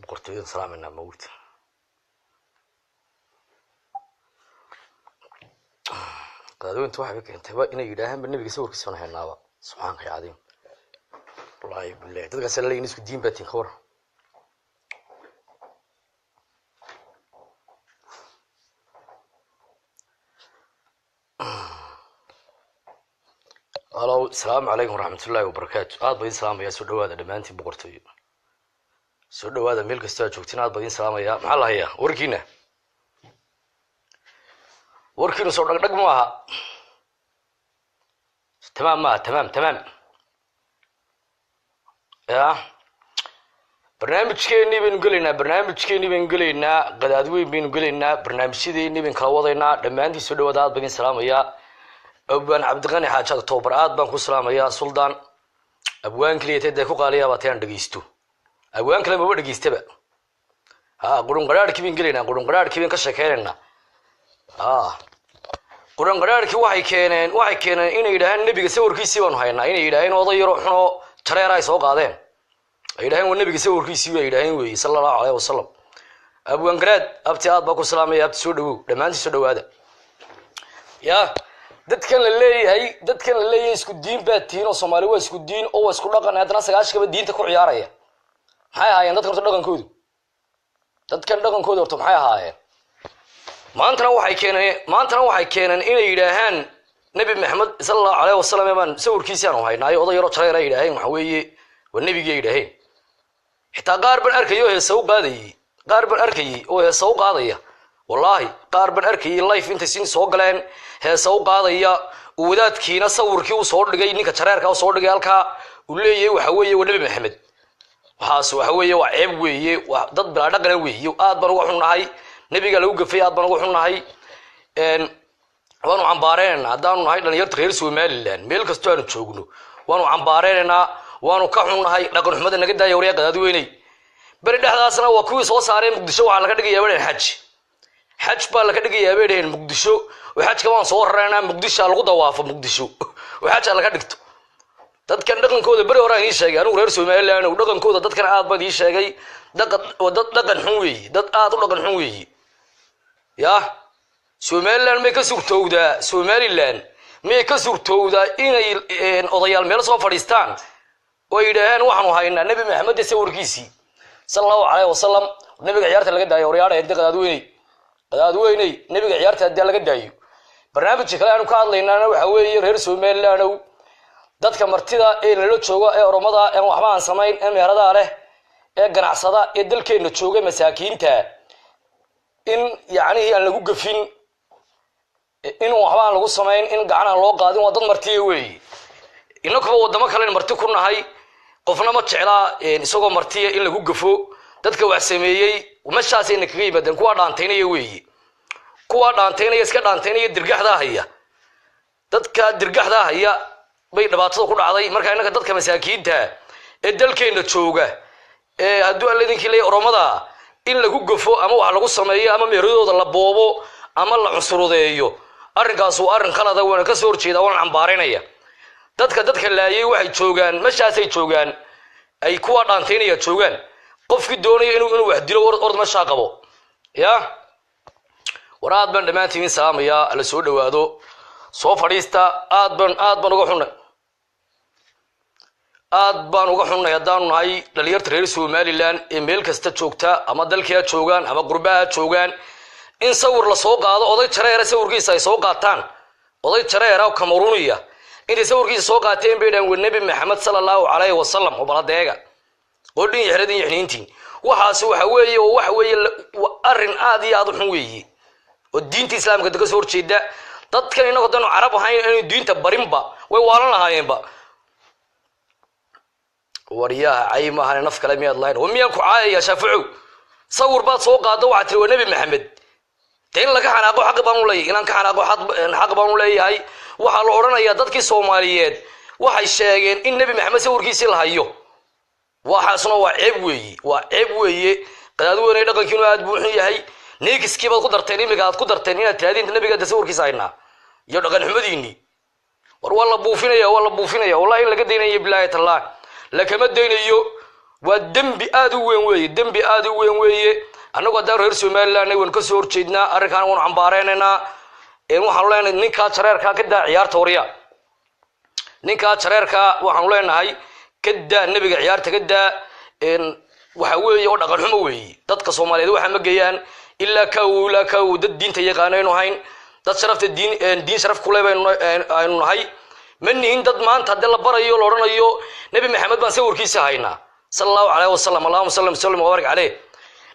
بقرتين سلام إنه موت قالوا أنت واحد بك أنت إنه يداهم بالنبي يسوي كسرنا هالنابا سبحانك يا عظيم والله بالله تلقى سلة لي نسكت دين باتين خور الو السلام عليكم ورحمة الله وبركاته بدين سلام يا سودو هذا دمانتي بقرتي سودو هذا ميل كستا joogtiin بدين سلام يا maxaa la hayaa warkiina soo dhagdhag ma aha تمام يا barnaamijkeeni baan galeynaa qadaadweyn baan galeynaa barnaamijyadeeni baan kala wadaynaa dhamaantii soo dhawaad badin salaamaya abaan cabdiqani xaajada toobar baan ku salaamaya suldaan abwaan kaliyeed ku qaaliya baataan dhageysto abwaan kale ma dhageystaba qurun qaraarkii baan galeynaa qurun qaraarkii baan ka sheekeynaa qurun qaraarkii waxay keeneen inay yiraahdaan nabiga sawirkiisii baan haynaa inay yiraahdaan oday yar oo xuno tareer ay soo qaadeen aydahan nabiga sawirkiisii way yiraahdeen way sallallahu alayhi wasallam abwaan qaraad abti baa ku salaamaya abti soo dhawow dhamaantii soo dhawaada ya dadkan la leeyahay isku diin baatiin oo Soomaali waa isku diin oo isku dhaqan hadana sagaashkaba diinta ku ciyaaraya maxay ahaayeen dadka dhaqankoodu horta maxay ahaayeen maantana waxay keeneen inay yiraahdaan nabi maxamed sallallahu alayhi wasallam baan sawirkiisii aan haynaayo oday yar oo tareer ay yiraahdeen waxa weeye waa nabiga yiraahdeen xitaa qaar ban arkayo heeso qaadaya wallahi qaar ban arkay live inta siin soo galeen heeso qaadaya wadaadkiina sawirkii uu soo dhigay ninka jareerka uu soo dhigay halka uu leeyahay waxa weeye waa nabi maxamed waxa weeye waa ceeb weeye waa dad bila dhaqan weeye aad baan ugu xunahay nabiga lagu gafay aad baan ugu xunahay waanu cambaareenaa haddaanu nahay dhalinyarta reer Somaliland meel kastoo aanu joogno waanu cambaareenaa waanu ka xunahay dhaqan xumada naga daayay wariyaqa dadweynahay bari dhaxdaasna waa kuwii soo saareen Muqdisho waxa laga dhigayaa xaj baa laga dhigayaa beedeen Muqdisho xajka waan soo rareynaa Muqdisho lagu dawaafo Muqdisho xaj laga dhigto dadkan dhaqankooda bari hore ay sheegay anigu reer Somaliland oo dhaqankooda dadkan aad baan ii sheegay dhaqan xun weey dad aad u dhaqan xun weey ya Somaliland may ka suurtowdaa inay odayaal meel soo fadhiistaan oo yiraahdaan waxaanu haynaa nabi maxamed sawirkiisii sallallahu alayhi wasallam nabiga ciyaarta laga daayo wariyaada qadaadweynay nabiga ciyaarta laga daayo barnaamijka kale aanu ka hadlaynaa waxa weeye reer Somaliland dadka martida ee la joogo ee oromada ee waxba aan sameyn ee meherada leh ee ganacsada ee dalkeena jooga masaakiinta in yaani aan lagu gafin in waxba aan lagu sameyn in gacan aan loo qaadin waa dad martiye weey inagu wadamo kale marti ku nahay qofna ma jecla isagoo martiye in lagu gafo dadka wax sameeyay mashaas in kaga yimaadeen kuwa dhaanteynaya weey kuwa dhaanteynaya iska dhaanteynaya dirgaxda haya dadka dirgaxda haya bay dhibaatada ku dhacday marka inaga dadka masaakiinta ee dalkeena jooga ee hadduu alladinki leeyahay oromada in lagu gafo ama wax lagu sameeyo ama meeradooda la boobo ama la cusrudeeyo arrinkaas waa arrin khalad ah oo ka soo horjeeda waan cambaareynaya dadka laayay waxay joogaan mashaasay joogaan ay kuwa dhaanteynaya joogaan qofkii doonaya inuu wax dilo ord ma shaqabo ya waraad ban dhamaantiin salaamaya la soo dhawaado soo fadhiista aad baan uga xunnay hadaan nahay dhalinyarta reer Somaliland ee meel kasta joogta ama dalkiya joogan ama qurbaha joogan in sawir la soo qaado oday jareer sawirkiisa ay soo qaataan oday jareer oo Camerooniya inta sawirkiisa soo qaateen beedaan nabi maxamed sallallahu alayhi wasallam oo baladeega oo dhin yaxniintiin waxaas waxa weeye arrin aad iyo aad u xun weeye oo diinta islaamka dadka soo horjeeda dadkan inagu dan carab ahayn inay diinta barinba way waalan lahaayeenba wariyaha aymahan naf kale miyaad lahayn oo miyaan ku caayaya shaaficu sawir baad soo qaado waxa tiri nabi maxamed teen laga xanaaqo xaq baan u leeyahay inaan ka xanaaqo xaq baan u leeyahay waxa la oranayaa dadkii Soomaaliyeed waxay sheegeen in nabi maxamed sawirkiisii la hayo waxaasna waa ceeb weeye qadaadweynay dhaqankiinu aad buu xun yahay neekiskii baad ku darteen imiga aad ku darteen inaad tiraadeen nabiga sawirkiisa haynaa iyo dhaqan xumadiini war wala buufinaya wallahi laga deenayo billahi ta'ala la kama deenayo ودمبي آدو وين وي دمبي آدو وين وي أنا قد دار هرسو مالا نيوان كسور جيدنا أركان ون عمباريننا إن waxaan leenahay ninka jareerka ka daa ciyaarta wariya ninka jareerka waxaan leenahay ka daa nabiga ciyaarta ka daa in waxa weeye oo dhaqan xumo weeye dadka Soomaaliyeed waxa ma geeyaan illa ka dad diinta yaqaanayno hayn dad sharafta diin sharaf ku leeyahay aynu nahay manihin dad maanta hadda la barayo la oranayo nabi maxamed baan sawirkiisa haynaa sallallahu alayhi wasallam allahumma sallim wa barik alayhi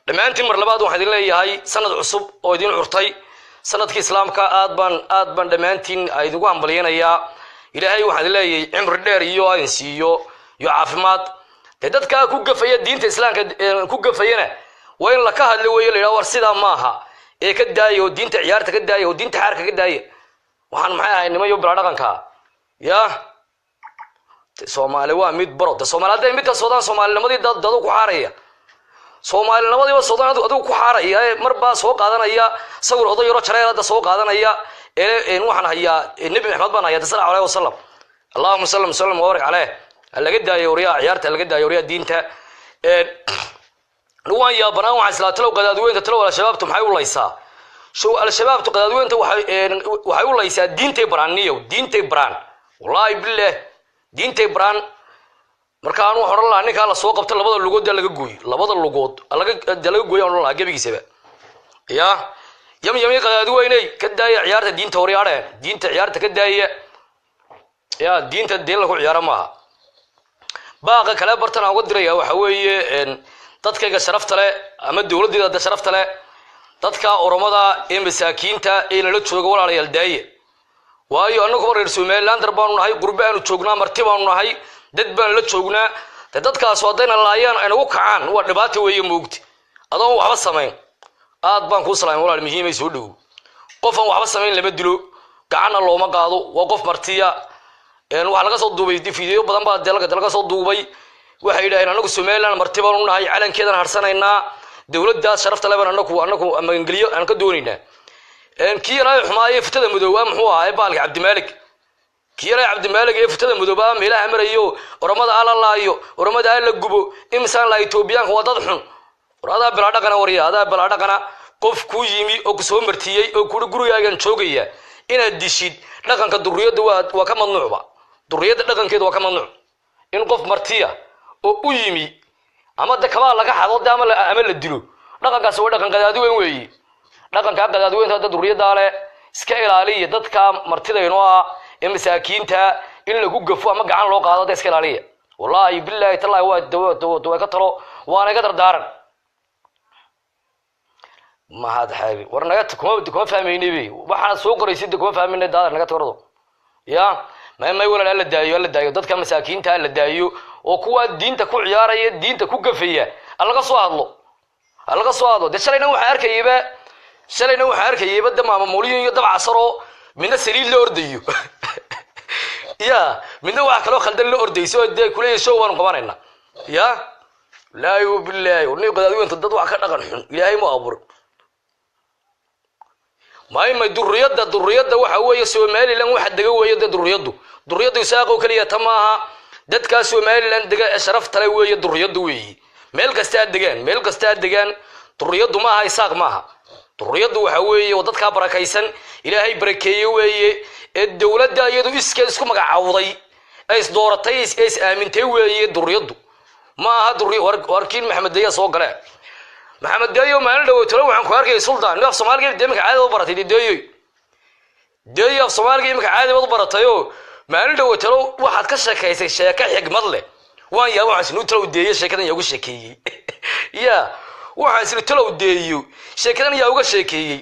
dhamaantiin mar labaad waxaan idin leeyahay sanad cusub oo idin curtay sanadka islaamka aad baan dhamaantiin ay ugu hambalyeynaya ilaahay waxaan idin leeyahay cimri dheer iyo aan siiyo caafimaad dadka ku gafaya diinta islaamka ku gafayana waa in la ka hadlo weeyo leeyahay war sida maaha ee ka daayo diinta ciyaarta ka daayo diinta xarka ka daayo waxaan maxay ahay nimayo bila dhaqanka ya Soomaali waa mid baro Soomaaliyeed mid ka Suudaan Soomaalinimadii dad ku xaaraya Soomaalinimadii waa Suudaan adigu ku xaaraya marba soo qaadanaya sawir oday yaro jareerada soo qaadanaya waxaan hayaa nabi maxamed baan hayaa sallallahu alayhi wasallam allahumma sallim wa barik alayhi laga daayo wariya ciyaarta laga daayo wariya diinta nuwan ya banaan waxa isla talo qadaadweynta talo wala shabaabtu maxay u laysaa soo al shabaabtu qadaadweynta waxay u laysaa diintay baraaniyo diintay baraan wallahi billah diintay baraan marka aan waxaan oran lahaa ninka la soo qabto labada lugood laga gooyo labada lugood laga gooyo aan oran lahaa gabigiisaba ya yam qadaadweynay ka daaya ciyaarta diinta wariyaare diinta ciyaarta ka daaya ya diinta deel lagu ciyaaro maaha baaqa kala bartan aan uga diraya waxa weeye dadkayga sharafta leh ama dawladda sharafta leh dadka oromada ee masaakiinta ee la jooga walaalayaal daaye waayo anagu reer Soomaaliland baan nahay qurba aanu joognaa marti baan nahay dad baan la joognaa dadkaas wadayna laayaan ay ugu kacaan waa dhibaato weeye moogti adoon waxba sameyn aad baan ku salaamay walaal muhiim ay soo dhaw qof aan waxba sameyn lama dilo gacan looma qaado waa qof martiya waxa laga soo duubay fiideo badan baa laga soo duubay waxay yiraahdeen anagu Soomaaliland marti baan u nahay calankeedan harsanayna dawladda sharafta leh anagu ama ingiliyo aan ka doonaynaa kiiray xumaayay fitada madooba muxuu ahaa baalka Cabdimalik kiiray Cabdimalik ee fitada madooba meelaha marayo oromada ala laayo oromada la gubo imsaan la Itoobiyaanka waa dad xun warada bila dhaqana wariyada bila dhaqana qof ku yimi oo ku soo martiyay oo ku gurigaagan joogaya inaad dishid dhaqanka durriyada waa ka mamnuucba durriyada dhaqankeedu waa ka mamnuuc in qof martiya oo u yimi ama dadka laga xado ama la dilo dhaqankaas waa dhaqan qadaadweyn weeye dhaqanka qadaadweynta dad durriyada leh iska ilaaliya dadka martida inoo ah ee masaakiinta in lagu gafo ama gacan loo qaado dadka iska ilaaliya wallahi billahi tallahi waa dawa ka talo waana ga dardaaran ma hada xaabi war naga kuma fahmeynay waxaan soo qoraysid kuma fahmeynay daadar naga tarado ya ma wala la daayo dadka masaakiinta la daayo oo kuwa diinta ku ciyaaraya diinta ku gafaya alaga soo hadlo shalayna waxa arkayba damaama mooliyo iyo dab casaro midna saliid la ordayo ya midna waxa kale oo khaldan la ordayso ee kuleey soo waan qabanayna ya la yu billahi warni qadaadweynta dad wax ka dhaqan xun ilaahay ma abuur ما durriyada waxa weeye Soomaaliland waxa daga weeye durriyadu isaaqo kaliya tamaha dadka Soomaaliland daga sharaf tale weeye durriyadu weeye meel kasta degan durriyadu ma aha isaaq maaha durriyadu waxa weeye dadka barakaysan ilaahay barakeeyo weeye ee dawladda iyadu isku magacaawday ay isdooratay is aamintay weeye durriyadu ma aha warkiin maxamed deeya soo galay محمد دايو ما عنده تلو عن كواركي سلطان لا في صومالي ديمك عادي وبرتي دايو في صومالي ديمك عادي وبرتيو ما عنده تلو واحد كشكايس شيكه حكمد له وان يا waxaan sinu talo deeyay sheekadan yaa uga sheekeeyay ya waxaan sinu talo deeyo sheekadan yaa uga sheekeeyay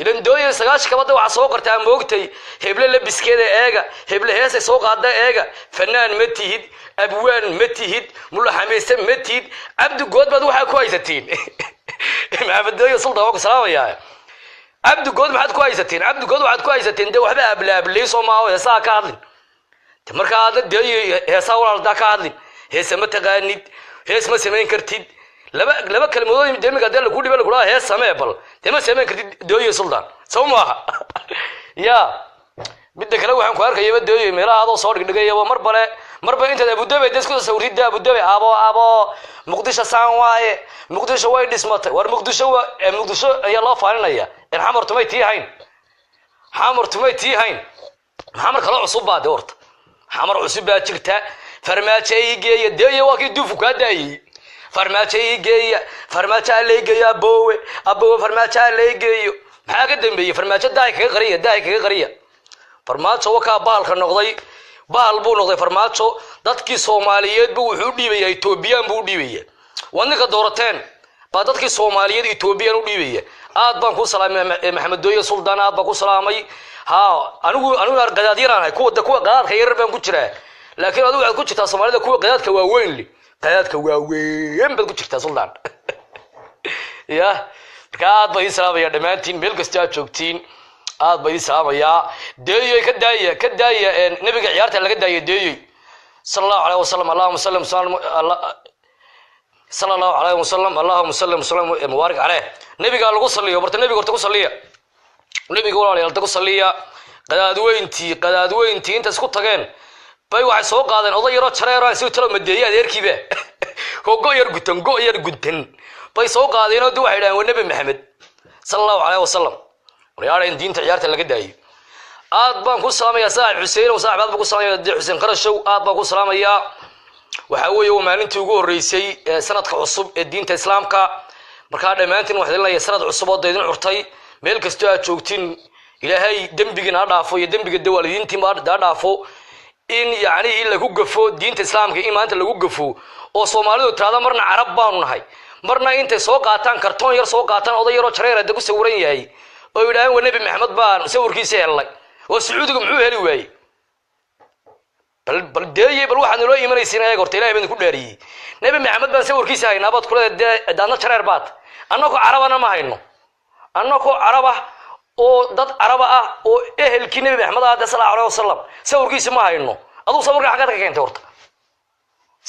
idan dooyay sagaash kabada waxa soo qortaa moogtay heble la biskeeda eega heble heesay soo qaada eega fanaan ma tihid abwaan ma tihid mulla xameeysan ma tihid abdu good baad waxa ku haysatiin maxamed dooyay sultaan ku salaamaya abdu good maxaad ku haysatiin abdu good waxaad ku haysatiin de waxba ablaableey Soomaaliya heesaa ka hadlin marka aad deeyay heesaa walaalda ka hadlin heesa ma taqaanid hees ma sameyn kartid laba kalmood deemiga dal ku dhibal kula hees samee bal tema sameyn kartid dooyay sultaan Soomaha ya midda kale waxaan ku arkayay dooyay meelaha soo dhigdhigay mar bale marba inta Abu Dhabi dadku sawirida Abu Dhabi abo Muqdisho saan waaye Muqdisho way dhismatay war Muqdisho ayaa loo faalinaya in xamartumay tiihayn maxamar kala cusub baa doorta xamar cusub baa jirta farmaajo ay geeyo deeyo waa kii duufu ka daayay farmaajo ay geeyo farmaajo ay geeyo abo farmaajo ay geeyo maxaa ka dambeeyay farmaajo daay kaga qariya farmaajo waka baalka noqday baal buu noqday farmaajo dadkii Soomaaliyeed buu wuxuu dhiibay Itoobiya buu dhiibay wadnka doorateen ba dadkii Soomaaliyeed Itoobiya u dhiibay aad baan ku salaamay Maxamed Dooye Suldaan aad baan ku salaamay ها أنا قداديران كوا قداد خير بين كتير لكن هذا كتير Soomaalida كوا قداد كواوين لي قداد كواوين بين كتير سلطان يا قاد بيجي سلام يا دمانتين ملك جوجتين قاد بيجي سلام يا داية كداية نبي عيارته اللي كداية داية صلى الله عليه وسلم اللهم صلى الله عليه وسلم اللهم صل مبارك عليه نبي قال قصلي وبرت النبي قلت قصلي نبي قول عليه تقصليا قدادوينتي انت اسكو تageen bay waxay soo qaadeen oday yaro jareero si tiro madeeyay adeerkiiba go yar gudan bay soo qaadeen oo waxay dhaayeen nabi maxamed sallallahu alayhi wasallam wariyaan diinta ciyaarta laga daayay aad baan ku salaamayaa saaxiib Xuseen oo saaxiib aad baan ku salaamayaa Xuseen Qarashow aad baan ku salaamayaa waxa weeye maalintii ugu horeysay sanadka cusub ee diinta islaamka marka dhamaantiin waxa la sanad cusub oo deedin curtay meel kasto aad joogtiin ilaahay dambiga dhaafo iyo dambiga dawladiintii ma dhaafo in yaani lagu gafo diinta islaamka in maanta lagu gafo oo Soomaalidu tirada marna Arab baanu nahay marna intay soo qaataan kartoon yar soo qaataan oday yaro jareer ah ku sawiran yahay oo ilaahay waa nabi maxamed baan sawirkiisa helay oo Sacuudiga muxuu heli waayay bal deeyay bal waxaan loo iimanaysiin ayaga horta ilaahay baan ku dhaariyay nabi maxamed baan sawirkiisa hayna baad kula daadna jareer baad annako Arabana ma hayno annako Araba oo dad Araba ah oo ehelkii nabi maxamed sallallahu alayhi wasallam sawirkiisa ma hayno aduu sawirka xaqad ka keentay horta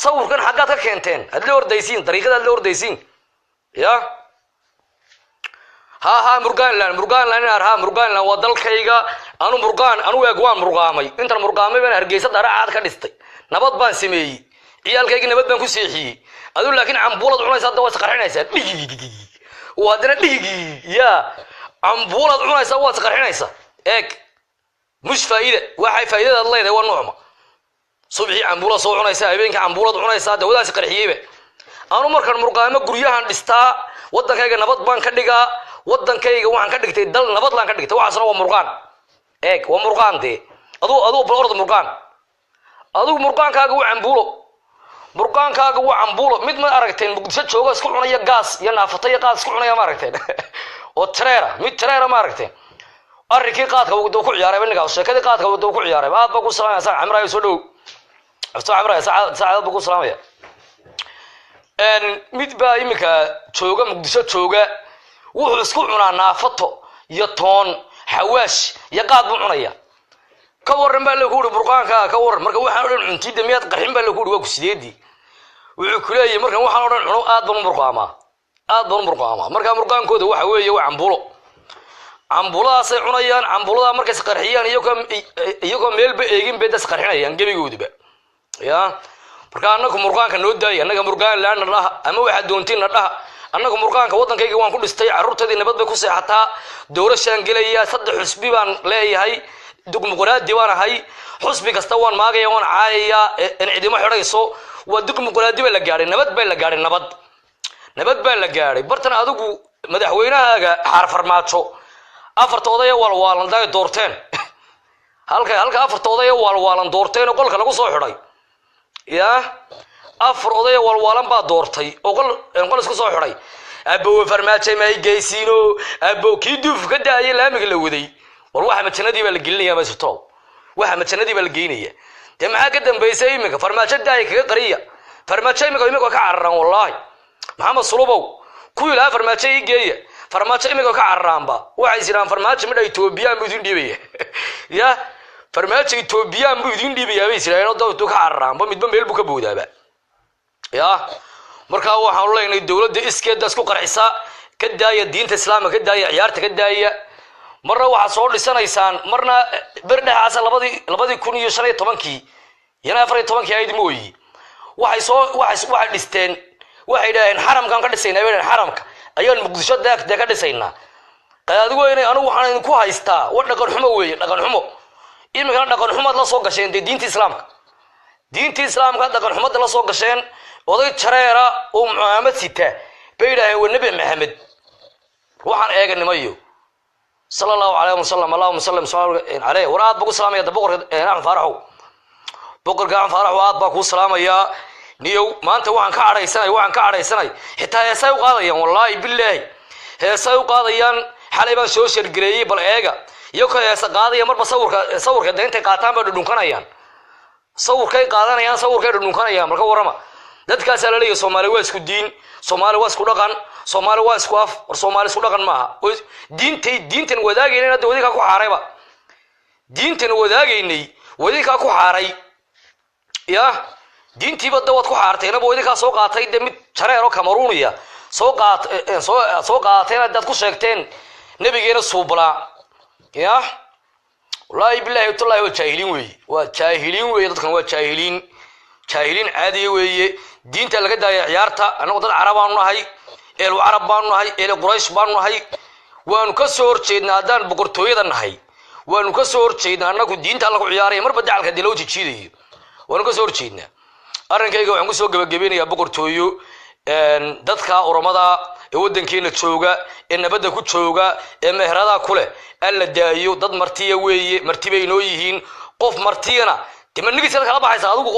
sawirkan xaqad ka keenteen adla ordaysiin dariiqada adla ordaysiin ya ha murgaan waa dalkayga anu eeg waan murqaamay inta murqaamay baan Hargeysa daraacad ka dhistay nabad baan sameeyay ciyaalkayga nabad baan ku seexiyay aduu laakiin cambuulad cunaysa dad waa qarxinaysa wadana dhigi ya cambuulad cunaysa waa qarxinaysa eeg mush faa'iida leedahay waa nuucma subixi cambuulad soo cunaysa habeenka cambuulad cunaysa dawadaas qarxiyayba anu markan murqaamo guryahan dhistaa wadankayga nabad baan ka dhigaa wadankayga waxaan ka dhigtay dal nabad laan ka dhigtay waxaasna waa murqaan eeg waa murqaante aduu balorda murqaan aduu murqaankaaga waa cambuulo mid ma aragteen Muqdisho jooga isku cunaya gaas iyo naafatay qaad isku cunaya ma aragteen oo treera ma aragteen arrinkii qaadka uu ku ciyaaray baniga sheekadii qaadka uu ku ciyaaray aad ba ku salaamay Amraay soo dhow Amraay saacad ba ku salaamay mid baa imika jooga Muqdisho jooga wuxuu isku cunaa naafato iyo toon xawaash iyo qaad buu cunaya ka waran baa la ku yiri burqaanka ka waran marka waxaan oran cuntiida miyaad qarxin baa la ku yiri waa ku sideedii wuxuu ku leeyahay marka waxaan oran cuno aad baan murqaama marka murqaankooda waxa weeye waa cambuuladaas ay cunayaan cambuulada markay qarxiyaan iyagoo meelba eegin bay das qarxinayaan gabigoodaba ya marka anagu murqaanka noo daayay anaga murqaan laan dhaha ama waxa doontiin dhaha anagu murqaanka wadankayga waan ku dhistay carruurtadii nabad bay ku seexataa doorashaan galaya saddex xusbi baan leeyahay dugmuqraadi waan ahay xusbi kasta waan maagaya waan caayaya in cidimo xidhayso waa dugmuqraadi ba la gaaray nabad baa la gaaray bartan adigu madaxweynahaaga xaar farmaajo afartooda walwaalan day doorteen halka afartooda walwaalan doorteen oo qolka lagu soo xidhay ya afar oday walwaalan baa doortay oo qol isku soo xidhay abo farmaajo ma geysiino abo kii duuf ka daayay laamiga la waday war waxa majanadii baa la gelinayaa ma sito waxa majanadii baa la geenaya de maxaa ka dambeysay imika farmaajo daay kaga qariya farmaajo imika ka cararan wallahi maxamed sulubow ku ilaa farmaajo geeya farmaajo imika ka cararanba waxay jiraan farmaajo mid Itoobiya mid idin dhibaya ya farmaajo Itoobiya mid idin dhibaya way jiraan dawladdu ka cararanba midba meel buu ka boodaaba ya marka waxaan leenahay dawladda iskeeda isku qarxisa ka daaya diinta islaamka ka daaya ciyaarta ka daaya marna waxa soo dhisanaysaan marna berdhaxaas 2015 yana 14 ayd mooyi waxay dhisteen waxay dhaaheen xaramkan ka dhisaynaa weeyaan xaramka ayaan muqdisho daaqda ka dhisaynaa qadaadigu inay anigu waxaan ku haystaa wax dhaqan xumo weeye dhaqan xumo imika dhaqan xumo la soo gasheen diinta islaamka dhaqan xumo la soo gasheen oday jareera oo Muhammad sita beeydaahay waa nabi Maxamed waxaan eegnimayo sallallahu alayhi wasallam allahumma sallim alayhi waraad bugu salaamaya boqorka aan faraxo boqorka aan faraxo aad baa ku salaamaya niyow maanta waxaan ka cadhaysanay xitaa heesay u qaadayaan wallahi billahi heesay u qaadayaan xalay baan soo shirgareeyay bal eega iyo ka heesa qaadaya marba sawirka deynta qaataan baa dhunkanayaan sawirkay dhunkanayaan marka warama dadkaas la leeyahay Soomaali waa isku diin Soomaali waa isku dhaqan Soomaali waa isku af war Soomaali isku dhaqan maaha diintan wadaagayna wadinka ku xaarayba diintan wadaagaynay wadinka ku xaaray ya diintiiba dawad ku xaartayna wadinka soo qaatay mid jareero Camerooniya soo qaatayna dad ku sheegteen nabigeena suubla ya wallahi billahi tallahi waa jaahiliin weey dadkan waa jaahiliin caadi weeye diinta laga daayay ciyaarta anagu dad Carabaan nahay Arab baan nahay Quraysh baan nahay waanu ka soo horjeednaa hadaan boqortooyada nahay waanu ka soo horjeednaa anagu diinta lagu ciyaaray marba dacalka diloo jijiidayo waanu ka soo horjeednaa arrinkayga waxaan ku soo gabagabeynayaa boqortooyo dadka Oromada ee wadankeena jooga ee nabadda ku jooga ee meherada kule alla daayo dad martiya weeye martibay inoo yihiin qof martiyana timanigisa kala baxaysa adigu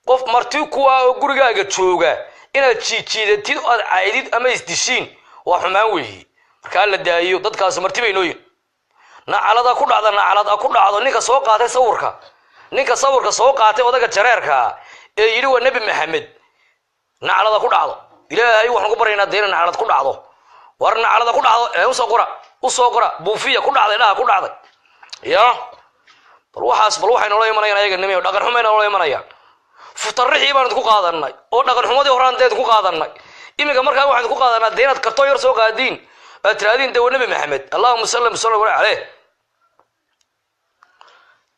qof marti kuwa oo gurigaaga jooga inaad jiijiidatid oo caydid ama isdishiin waa xumaan weeye marka la daayo dadkaas martibay inoo yihiin nacalada ku dhacdo ninka soo qaatay sawirka soo qaatay odaga jareerka ee yiri waa nabi Maxamed nacalada ku dhacdo ilaahay waxaan ku baraynaa deena nacalad ku dhacdo war nacalada ku dhacdo ee u soo qora buufiya ku dhacday ku dhacday ya bal waxay nolol imanayaan ayaga nimeeyo dhaqan xumo nolol imanayaan futarixii baan ku qaadanay oo dhaqan xumadii horaanteed ku qaadanay imiga markaa waxaan ku qaadanaa deynad karto yar soo qaadiin atraadin dawo nabi Maxamed allahumma sallallahu alayhi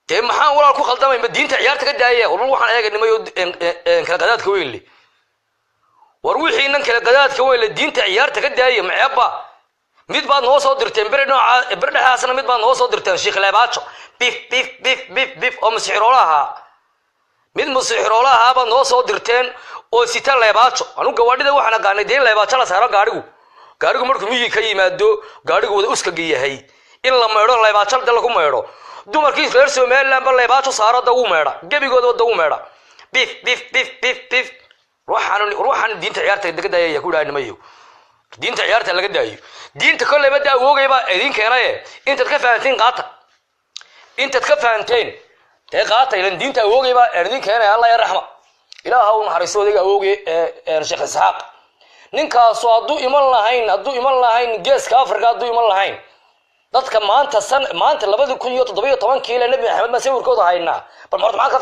te maxaan walaal ku khaldamay diinta ciyaarta ka daayay waxaan ayaga nimeeyo kala qadaadka weyn li war wixii nan kala qadaadka weyn li diinta ciyaarta ka daayay maceeba mid baad noo soo dirteen berdhaxaasna mid baad noo soo dirteen sheekh leebaajo bif oo masiiroolaha mid masiiroolaha baad noo soo dirteen oo sita leebaajo anu gawadhida waxaan aqaanay deen leebaajo la saaro gaarigu markuu miyi ka yimaado gaarigu wada uska geeyahay in la meedho leebaajo dal lagu meedho dumarkii reer Soomaaliland ba leebaajo saaro daw meedha gabigooda daw meedha bif ruuxan diinta ciyaarta laga daayay ku dhaanimayo diinta ciyaarta laga daayo diinta kale bada awoogayba idin keenay inta ka fahanteen ilan diinta awoogayba idin keenay Allah ya raxma ilaaha uu naxariiso adiga awoogay Sheekh Isxaaq ninkaas haduu iman lahayn geeska Afrika haduu iman lahayn dadka maanta 2017 kiila nabi Maxamed ma sawirkooda haynaa bal maxaad ka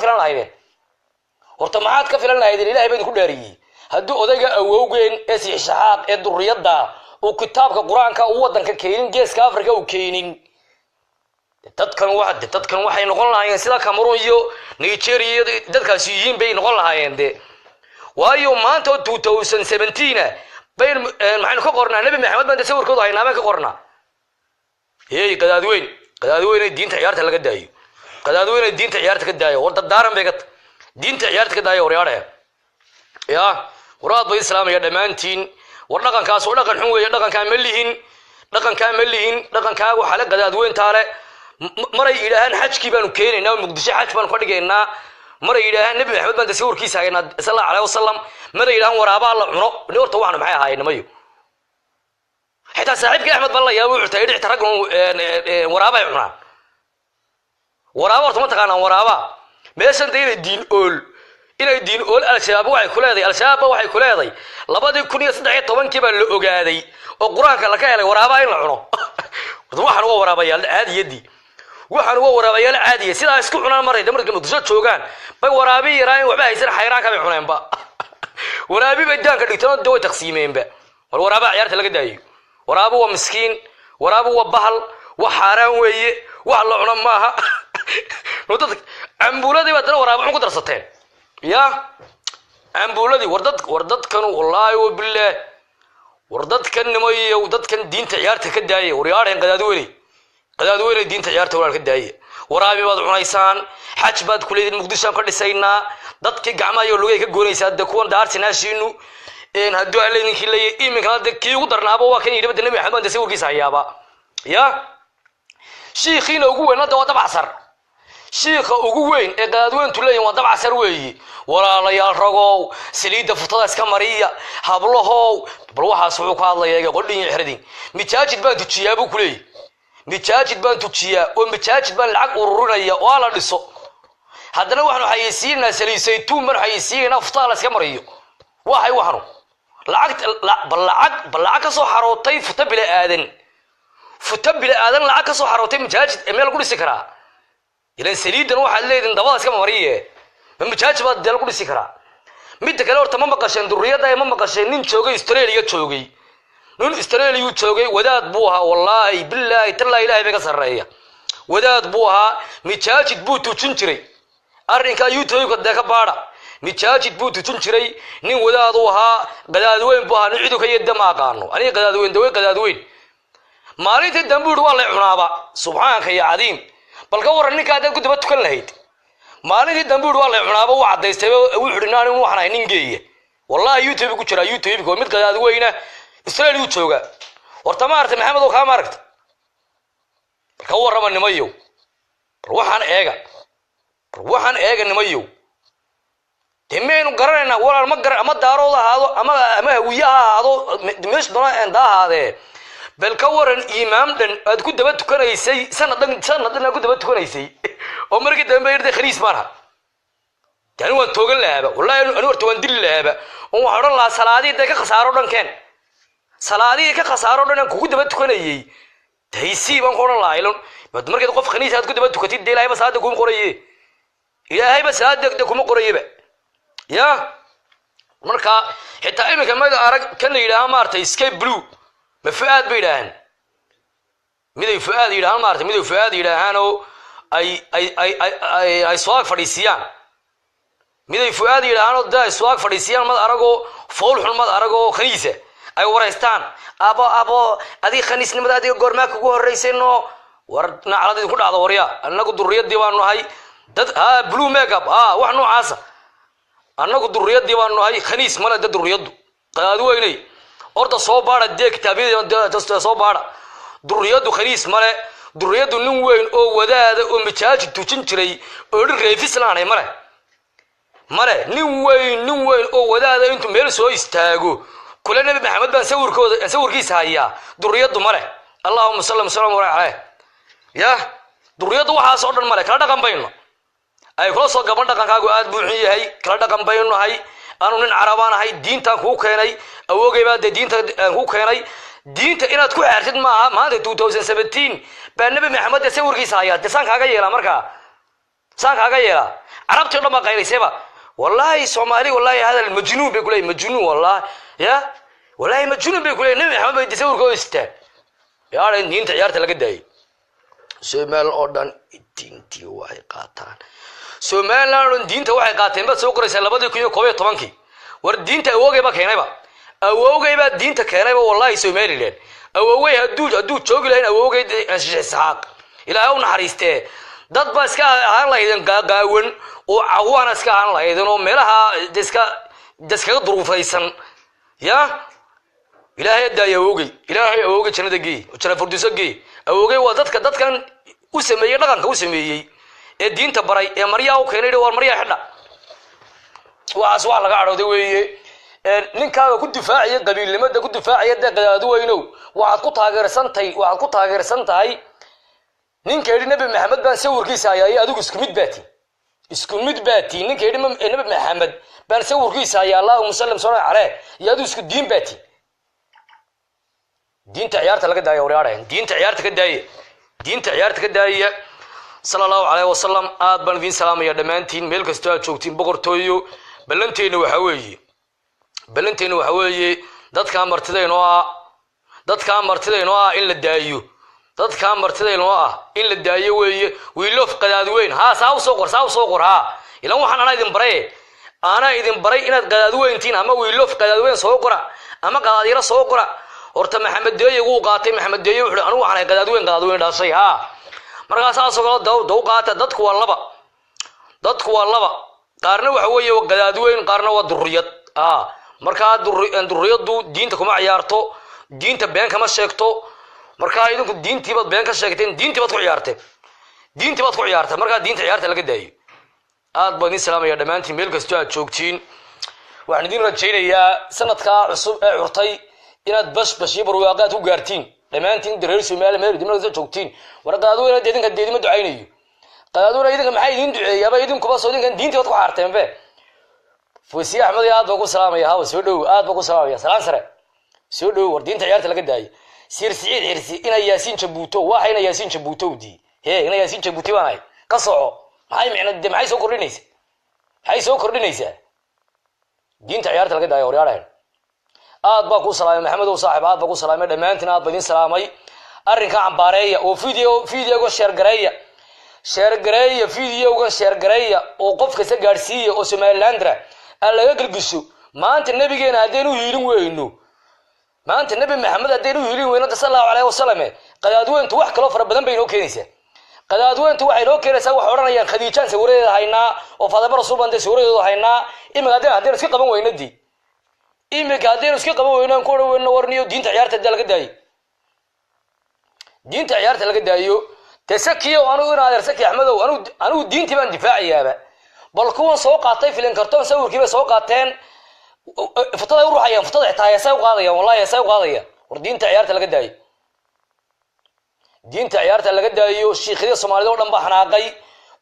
filan lahaydeen ilaahay baa ku dhaariyay haduu odayga awoogeen ee si Isxaaq ee duriyada oo kitaabka Quraanka uu wadanka keenin geeska Afrika uu keenin dadkan waxay noqon lahaayeen sida Cameroon iyo Nigeria dadkaas yihiin bay noqon lahaayeen waayo maanta 2017 maxaynu ka qornaa nabi Maxamed baan sawirkooda haynaa ka qornaa qadaadweyn diinta ciyaarta laga daayo qadaadweyn diinta ciyaarta ka daayo war dadaaran bay diinta ciyaarta ka daayo waryaare ya waraad bay islaamiga dhamaantiin war dhaqankaas oo dhaqan xun weeye dhaqanka ma lihin dhaqanka waxa la qadaadweyn taale maray ilaahan xajki baanu keenaynaa muqdisho xaj baan ka dhigaynaa maray ilaahan nabi Maxamed baan sawirkiisa haynaa sallallahu alayhi wasallam maray ilaahan waraaba la cuno horta waxaan maxay ahaayeen mayo حتى صاحبك أحمد بالله يا أبو عتيبي احترقهم ورابع عنا ورابع ورتما تقانا ورابع ماشي أنت إلى الدين أول الشباب وعي كل هذي لبادي كوني صدق طبعا كبر لأجادي القرآن كلا كلا ورابع يلعنه وضوحنا هو ورابع عادي يدي وحنا هو ورابع عادي سيدا يسكعنا مرة دمر كم تجد شوكان بي ورابع يراين وبعد يصير حيراك بيحنا با ورابع بدان كده دو تقسيمين با والورابع عيارة لقى دايو ورابو ومسكين ورابو وبهل وحرام ويه وعلى عنا ماها ودتك أمبولادي بدنا ورابع مقدر درستين يا أمبولادي وردت كانوا والله وبالله وردت كان مي ودت كان دين تعيارته كداية وريارين قدادولي دين تعيارته ولا كداية ورابي بعض عنيسان حج بعد كل المقدسان كل سينا دت كجماعة يقولوا كجوني ساد كون دار سناشينو إن هدوا علينا كلية إيه من كذا كي يقدرنا أبوا كان يريد النبي محمد يسوي كيس هيابا يا شيخين أقوين هذا وضع عصر شيخ أقوين قدادوين تلاقي وضع عصر وي ولا لا يالرجو سليد فطاة اسكامرية هبلهو بروح سوق الله يقول لي يحردين متاجد بان تشيابو كلي متاجد بان تشيا ومتاجد بان العق وروريا ولا لسه هذا لو إحنا حيسيرنا سليسيتون مر حيسيرنا فطاة اسكامرية واحد وحنو لا بالعق صو حروتي فتبل آذن لعك صو حروتي متاجد أمير كل سكرة إلى سليد نروح الليل ندوّا اسكامرية من متاجد بعد دل كل سكرة ميت كلا ورت ما بقشين درية ده ما بقشين نين شوقي استراليا شوقي نون استراليا شوقي ودات بوها والله بالله تلا إلهي بكسر رأيه ودات بوها متاجد بوتو تنشري أرنكا يوتيوب قد ذاك بارا متاجد بوتو تنشري نين وداتوها قدادوين بوها نعيدو كي يد ما قانو أنا قدادوين دوين قدادوين مالين تدمبور والله عنابا سبحانك يا عظيم بل كور إنك هذا كنت بتكلم هيد مالين تدمبور والله عنابا وعد يستوي وحرناني وحنا نينجيه والله يوتيوب كشرا يوتيوب كوميد قدادوينه استراليا يوتيوبا ورتمارت محمد وخامرت كور رمى نميو روحان إيجا نميو تمين قررنا ولا المقر أما دارو هذا أما وياه هذا مش ضنا عند هذا بل كورن إمام دن أدكو دبت كنا يسي سنة أكو دبت كنا يسي عمرك دم بيرد خريس مرها كانوا توقل لعبة والله أنا ورتوان دل لعبة وحرر الله سلادي ده كخسارة دن كان سلادي كخسارة دن كوكو دبت كنا يي تهيسي بان الله يلون بدمر كده قف خنيس أدكو دبت كتير دي لاعب سعادة كوم قريه يا هاي بس هذا كوم قريه بقى يا مركا حتى أي مكان ما أرك كان يلاها مارتي سكيب بلو مفؤاد بيدهن ميدو فؤاد يدهن مارتي ميدو فؤاد يدهنو أي سواق فريسيان ميدو فؤاد يدهنو ده سواق فريسيان ما أرجو فول حل ما أرجو خنيسة أي ورستان أبو أدي خنيس نمد أدي قرمك وجوه الرئيسينو ورنا على ذي كل هذا وريا أنا قد الرياض ديوانو هاي ها بلو ميك اب وحنو عاسة أنا قد الرياض ديوانو هاي خنيس ماله ده الرياض قادوا إني أرد صوبارة ديك تابي جست صوبارة الرياض خنيس ماله الرياض نوين أو وده ومتشاج تشنشري الرئيس لانه ماله نوين أو وده أنتم ميرسوا يستاجو كل النبي محمد بن سور كيس هيا الرياض ماله اللهم صل وسلم عليه يا الرياض وحاس أردن ماله كلا دكان بينه أي خلاص قبل دكان كاغو أد بوحية هاي كلا دكان بينه هاي أنا من عربان هاي دين تاكو كيناي أو جيبات دين تاكو كيناي دين تا إنا تكو عرفت ما 2017 بالنبي محمد يسوي كيس هيا تسان كاغا يلا مركا سان كاغا يلا عربت ولا ما قايل سبا والله سومالي والله هذا المجنون بيقول مجنون والله يا والله مجنون بيقول النبي محمد يسوي كويس تا يا رين دين تعيرت لك داي سومال أردن دينتي وعي قاتان سومال أردن دينته وعي قاتين بس سوكر سلبادي كيو كوي طبانكي ورد دينته أوجي بقى هنا بقى أوجي بقى دينته كهنا بقى والله سومالي لين أوجي هدوج شوقي لين أوجي إسحاق إلى أون حريسته ضد بس كهان لا يدن قاون وعوان اس كهان لا يدن وملها دسكا ظروف هيسن يا إلهي دا يوجي إلهي أوجي شنو دقي وشنو فردوسجي أوجي ودتك كان وسمي لقان كوسمي الدين تبري مريا وكيني دو مريا حنا وأسوأ لقى عرضي ويا نكا كنت دفاعي قبيل لما كنت دفاعي ده قدوينو وعاد كنت هاجر سنتاي نكا يدي نبي محمد بن سور كيسا يا أدوك اسكمد باتي نكا يدي نبي محمد بن سور كيسا يا الله مسلم صلى عليه يا أدوك اسك الدين باتي دين تعيارت لقى داية وريارين دين تعيارت كداية صلى الله عليه وسلم آد بن دين سلام يا دمانتين ملك استوى شوكتين بقر تويو بلنتين وحوي دad ka martidayno إلا دايو dadka martida inoo ah in la daayo weeye wiiloof qadaad weyn ha saa soo qor ha ilan waxaan ana idin baray inaad qadaad weyntiin ama wiiloof qadaad weyn soo qora ama qadaad yara soo qora horta maxamed deeye uu qaatay maxamed deeye wuxuu anigu waxaan qadaad weyn dhaashay ha markaas aasoo kala daw qaata dadku waa laba qaarna waxa weeye qadaad weyn qaarna waa durriyad marka durriyadu diinta kuma ciyaarto diinta been kama sheegto marka idinku diintii baad been ka sheegteen diintii baad ku ciyaartay marka diinta ciyaarta laga daayo aad baan idin salaamaya dhamaantiin meel kasta aad joogtiin waxaan idin rajaynayaa sanadka cusub ee curtay inaad bash iyo barwaaqaad ku gaartiin dhamaantiin dareer Soomaaliya meel idin la joogtiin warqaad weyn deedinka deedima ducaynayo qadaaduna idinka maxay idin duceeyaba idinkuba soo idinkan diintii baad ku xaarteen be Fuusi Axmed aad baan ku salaamaya ha soo dhow aad baan ku salaamaya salaan sare soo dhow war diinta ciyaarta laga daayo sir siciid xirsi ina yaasiin jabuuto waxayna yaasiin jabuutowdi ina yaasiin jabuuti waanay ka soco maxay soo kordhinaysaa diinta ciyaarta laga daayo waryaarahan aad baan ku salaamay maxamed oo saaxiib aad baan ku salaamay dhamaantiin aad baan idin salaamay arrinka cambaareeya oo video share gareeya oo qof kasta gaarsiiya oo Somalilandra laga galgiso maanta nabigeena hadeenu hiilin weyno maanta nabi maxamed hadeenu hiilin weyno sallallahu alayhi wasallam qadaadweyntu wax kale fara badan bay inoo keenaysaa qadaadweyntu waxay inoo keenaysaa wax oranayaan khadiijaan sawiradeeda haynaa oo faadaba rasuul baan sawiradeeda haynaa imika hadeenu iska qaban weynadii imika hadeenu iska qaban weynaan ku dhaweyno warniyo diinta ciyaarta laga daayo tasakiyo anu inaadeer saki axmedow anu diintii baan difaacayaaba bal kuwan soo qaatay filan kartoon sawirkiiba soo qaateen futada u ruuxayaan futada xitaa ay u qaadayaan wallahi ay u qaadayaan war diinta ciyaarta laga daayo shiikhada Soomaalida oo dhan baa xanaaqay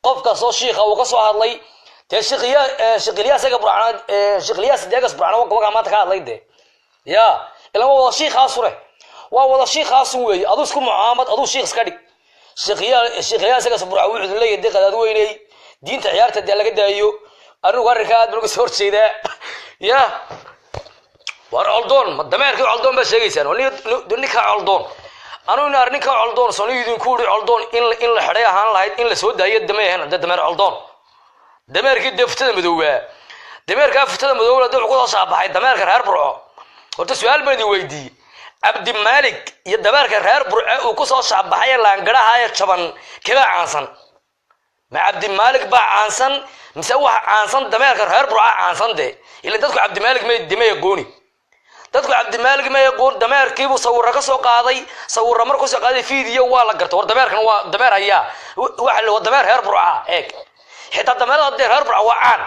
qofka soo shiikha uu ka soo hadlay te shiikhliya saga burcaan shiikhliya sadeegas burcaan oo maanta ka hadlay de ya ilaa wada shiikhaas weey adu isku mucaamad adu shiikh iska dhig shiikhliya saga burcaan wuxuu leeyahay qadaad weynay diinta ciyaarta laga daayo anigu arrinka aad baan uga soo horjeedaa ya war Aldoon dameerkii Aldoon ba sheegaysan ninka Aldoon anu ninka Aldoon soniidin ku ri Aldoon in la xidhay ahaan lahayd in la soo daayo dameer Aldoon dameerkii deftada madowga dameerka deftada madowga dad ku soo saabaxay dameerka reer burco horta su'aal baan idin weydiiyay Abdi Malik iyo dameerka reer burco uu ku soo saabaxay laangaraha ee jaban kaba caansan ma Abdi Malik ba caansan mise waxa caansan dameerka reer burco caansan de ila dadku Abdi Malik ma dimay gooni dadku Abdi Malik ma qoor dameerkii buu sawir ka soo qaaday sawir markuu soo qaaday video waa la garto war dameerkan waa dameer ayaa waxa la dameer reer burco eeg xitaa dameerada reer burco waa caan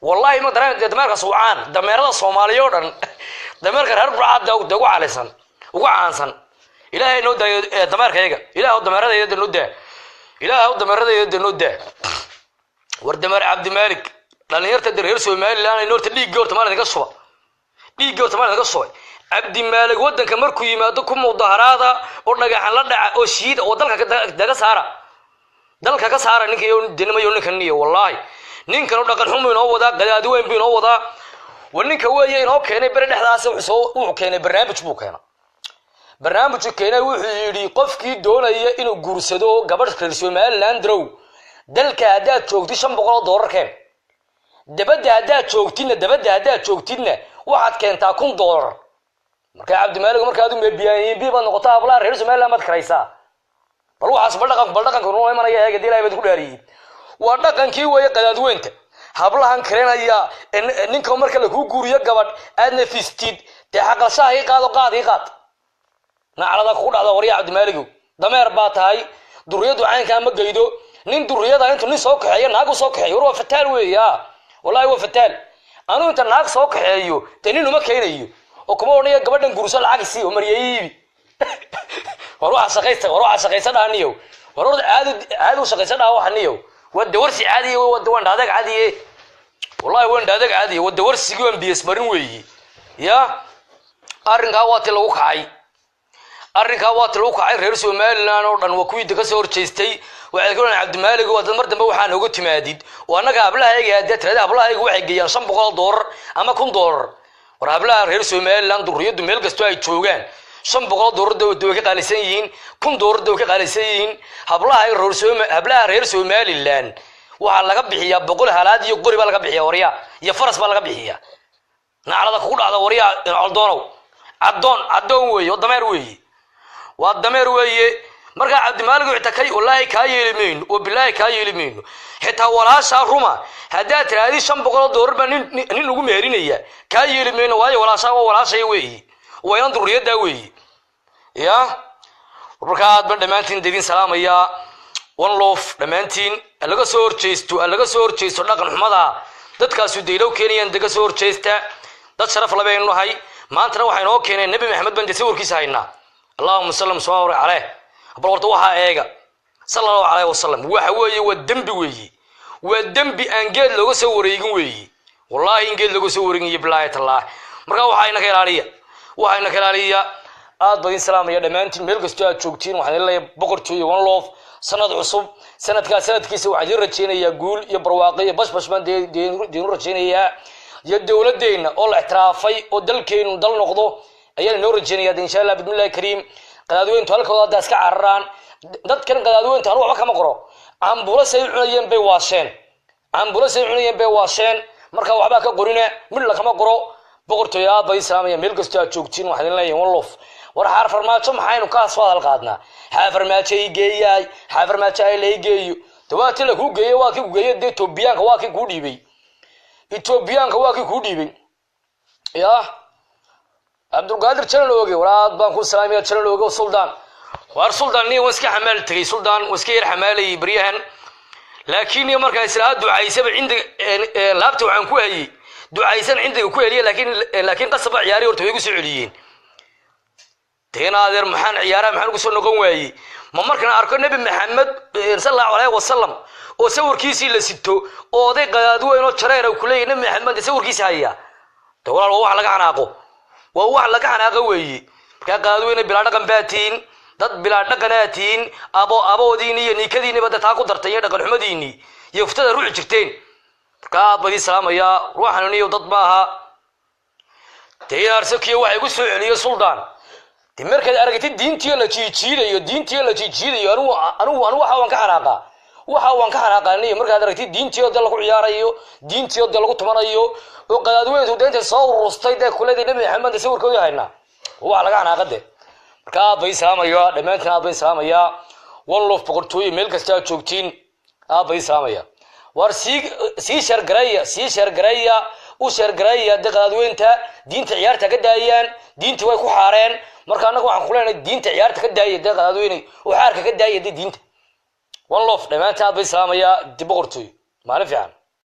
wallahi ma dareen dameerka suucaan dameerada Soomaaliya oo dhan dameerka reer burco dagu caalisan ugu caansan ilaahay noo daayo dameerkayga ilaahay dameeradayda noo daa war dameer Abdi Malik dhalinyarta reer Soomaaliland ay noorta dhiiggoorta maalin ka soo Abdi Malik wadanka markuu yimaado ku mudaharaada oo dhagaxan la dhaca oo shiid oo dalka ka saara ninka dinamayo ninkan niyo wallahi ninkan dhaqan xumo inoo wada qadaad weyn buu inoo wada waninka weeye inoo keenay bari dhexdaas wuxuu keenay barnaamij keenay wuxuu yiri qofkii doonaya inuu guursado gabadh reer Somaliland drow dalka hadaad joogti $500 keen dabada hadaad joogtidna waxaad keentaa $100 marka Abdi Malik markaad u meebiyeen biiba noqotaa habla reer Somaliland mad karaysaa bal waxaas baldaqan ku imanaya eega dilay baad ku dhaariyay waa dhaqankii way qadaad weynta hablahan kareenaya ninka marka la ku guuriyo gabadh aadna fistid de xaqashahay qaad nacalada ku dhacda wariya Abdi Malik dameer baa tahay duriyadu caynka ma geydo nin duriyada intu nin soo kaxeeyo naag soo kaxeeyo waa fataal weeya wallahi waa fataal anu inta naag soo kaxeeyo nin uma keenayo oo kuma oranaya gabadhan guurso lacag si oo mariyay war waxa shaqaysta dhaaniyo war aad u shaqaysta dhaa waxaniyo wada warsi caadi ah wada waan adag caadi ah wallahi waan adag caadi ah wada warsigu aan biis marin weeyi ya arrinka waati lagu kacay reer Somaliland oo dhan waa kuwii ka soo horjeestay waxay ku leeyahay Abdi Malik wada mar dambe waxaan ugu timaadid oo anaga ablahayga tirada ablahayga waxay geeyaan $500 ama $100 war ablaha reer Somaliland duriyadu meel kasto ay joogaan $500 dawladda ka qaalisan yihiin $1000 ka qaalisan yihiin hablaha reer Somaliland waxa laga bixiyaa 100 halaad iyo qori baa laga bixiyaa wariya iyo faras baa laga bixiyaa naclada ku dhacda wariya aldoonow adoon weeyo dameer weeye waa dameer weeye marka Cabdimaalik wuxuu takay wallahi ka yeelimeyn oo billahi ka yeelimeyn xitaa walaasha ruma hadaa tiraadi $500 ba nin ugu meerinaya ka yeelimeyn waayo walaashay weeye وين ضروري داوي يا وبركات بدمانتين دين سلاميا ونلوف دمانتين laga soo horjeesto dhaqan xumada dadkaas u deelow keenayaan daga soo horjeesta dad sharaf la been lahay maanta waxay noo keeneen nabi maxamed baan sawirkiisa haynaa allahumma salli alayhi bal warta waxa eega sallallahu alayhi wasallam waxa weeye waa dambi aan geed looga soo wareegin weeye wallahi in geed looga soo wareegin billahi taala marka waxayna ka ilaaliya aad bayn salaamaya dhamaantiin meel kasta aad joogtiin waxaan leeyahay boqortooyo one love sanad cusub sanadkiisa waxaan rajeynayaa guul iyo barwaaqo iyo bashbash baan deenu rajeynayaa iyo dawladeena oo la ixtiraafay oo dalkeenu dal noqdo ayaan noo rajeynayaa insha Allah bismillaah kariim qadaadweyntu halkooda iska cararaan dadkan qadaadweyntu waxba kama qoro ambulance ay cunayeen bay waasheen marka waxba ka qorina mid la kama qoro boqortooyo aad bay salaamaya meel kasta aad joogtiin waxaan leeyahay one love war xaar farmaajo maxaynu ka soo hadal qaadnaa xaar farmaajo ay geeyay xaar farmaajo ay leegeeyo tawaati la ku geeyo waa ki ku geeyo Etoobiyaanka waa ki ku dhiibay ya Abdulqaadir Jalooge walaad baan ku salaamaya Jalooge Suldaan war Suldaan ni waska xamaal tagay Suldaan waska yar xamaalay bariyahan laakiin markaa isla ducaysaba inda laabta waxaan ku hayay ducaysan inta ku heliya laakiin qasab ciyaari horta way ku soo celiyeen teenaadeer maxaan ku soo noqon waayay ma markaan arko nabi maxamed sallallahu alayhi wasallam oo sawirkiisii la sito oo oday qadaadweyn oo jareer ku leeyahay nabi maxamed sawirkiisa haya dawlad wax laga xanaaqo weeye marka qadaadweyn bilaa dhaqan baatiin dad bilaa dhaqanaatiin aboodiini iyo nikadiini bada taa ku dartay dhaqan xumadiini iyo ftada ruuc jirteen ka badi salaamaya ruuxan iyo dad maaha tayarsakiyo waxay ku soo celiyo Suldaan markaad aragtid diintii la jiijiidayo anigu waxaan ka xanaaqaa markaad aragtid diintii dad lagu ciyaarayo diintii dad lagu tumanayo oo qadaadweyntu deenta soo urustay dad kuleeday nabi maxamed sawirkooda hayna waxa laga xanaaqade marka bay salaamaya dhamaantiin bay salaamaya one love boqortooyo meel kasta aad joogtiin bay salaamaya war si shargaraya u shargaraya qadaadweynta diinta ciyaarta ka daayaan diinta way ku xaareen marka anagu waxaan ku leenahay diinta ciyaarta ka daayay qadaadweynay oo xaarka ka daayay diinta one love dhamaantiin bay salaamaya boqortooyo maalin fiican